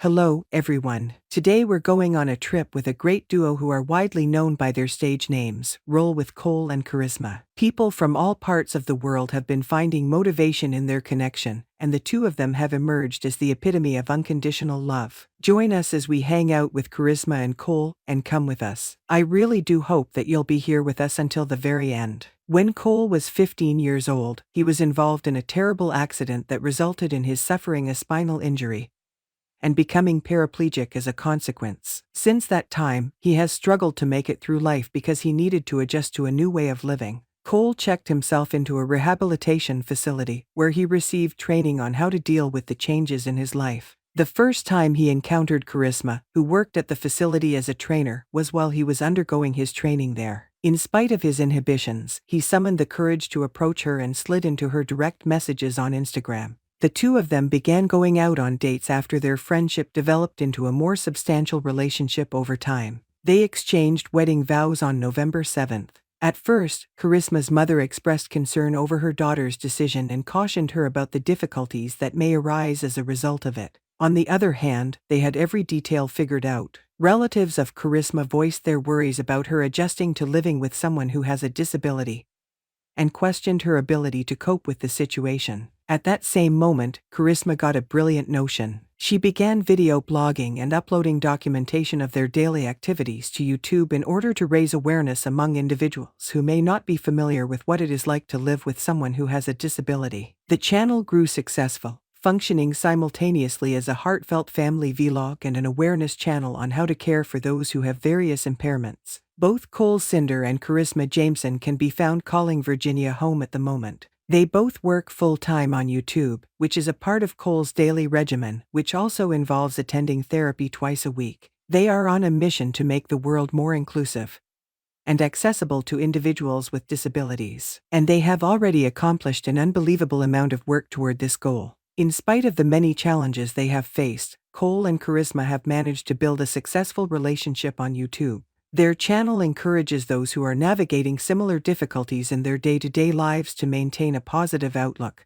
Hello, everyone. Today we're going on a trip with a great duo who are widely known by their stage names, Roll with Cole and Charisma. People from all parts of the world have been finding motivation in their connection, and the two of them have emerged as the epitome of unconditional love. Join us as we hang out with Charisma and Cole, and come with us. I really do hope that you'll be here with us until the very end. When Cole was 15 years old, he was involved in a terrible accident that resulted in his suffering a spinal injury and becoming paraplegic as a consequence. Since that time, he has struggled to make it through life because he needed to adjust to a new way of living. Cole checked himself into a rehabilitation facility, where he received training on how to deal with the changes in his life. The first time he encountered Charisma, who worked at the facility as a trainer, was while he was undergoing his training there. In spite of his inhibitions, he summoned the courage to approach her and slid into her direct messages on Instagram. The two of them began going out on dates after their friendship developed into a more substantial relationship over time. They exchanged wedding vows on November 7th. At first, Charisma's mother expressed concern over her daughter's decision and cautioned her about the difficulties that may arise as a result of it. On the other hand, they had every detail figured out. Relatives of Charisma voiced their worries about her adjusting to living with someone who has a disability and questioned her ability to cope with the situation. At that same moment, Charisma got a brilliant notion. She began video blogging and uploading documentation of their daily activities to YouTube in order to raise awareness among individuals who may not be familiar with what it is like to live with someone who has a disability. The channel grew successful, functioning simultaneously as a heartfelt family vlog and an awareness channel on how to care for those who have various impairments. Both Cole Cinder and Charisma Jameson can be found calling Virginia home at the moment. They both work full-time on YouTube, which is a part of Cole's daily regimen, which also involves attending therapy twice a week. They are on a mission to make the world more inclusive and accessible to individuals with disabilities. And they have already accomplished an unbelievable amount of work toward this goal. In spite of the many challenges they have faced, Cole and Charisma have managed to build a successful relationship on YouTube. Their channel encourages those who are navigating similar difficulties in their day-to-day lives to maintain a positive outlook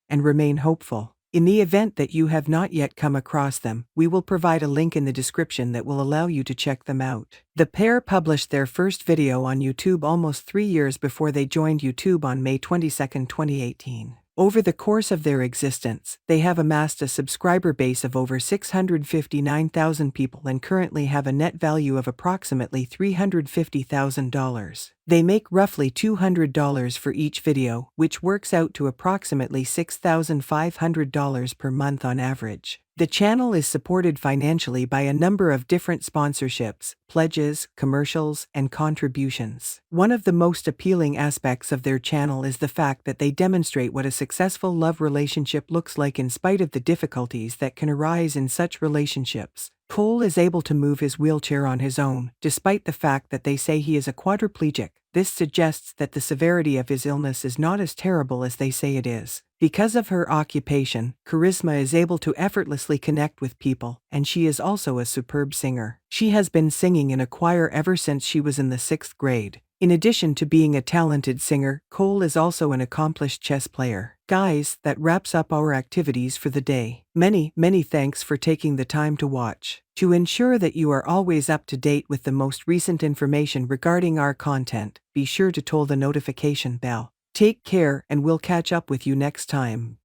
and remain hopeful. In the event that you have not yet come across them, we will provide a link in the description that will allow you to check them out. The pair published their first video on YouTube almost 3 years before they joined YouTube on May 22, 2018. Over the course of their existence, they have amassed a subscriber base of over 659,000 people and currently have a net value of approximately $350,000. They make roughly $200 for each video, which works out to approximately $6,500 per month on average. The channel is supported financially by a number of different sponsorships, pledges, commercials, and contributions. One of the most appealing aspects of their channel is the fact that they demonstrate what a successful love relationship looks like in spite of the difficulties that can arise in such relationships. Cole is able to move his wheelchair on his own, despite the fact that they say he is a quadriplegic. This suggests that the severity of his illness is not as terrible as they say it is. Because of her occupation, Charisma is able to effortlessly connect with people, and she is also a superb singer. She has been singing in a choir ever since she was in the 6th grade. In addition to being a talented singer, Cole is also an accomplished chess player. Guys, that wraps up our activities for the day. Many thanks for taking the time to watch. To ensure that you are always up to date with the most recent information regarding our content, be sure to toll the notification bell. Take care, and we'll catch up with you next time.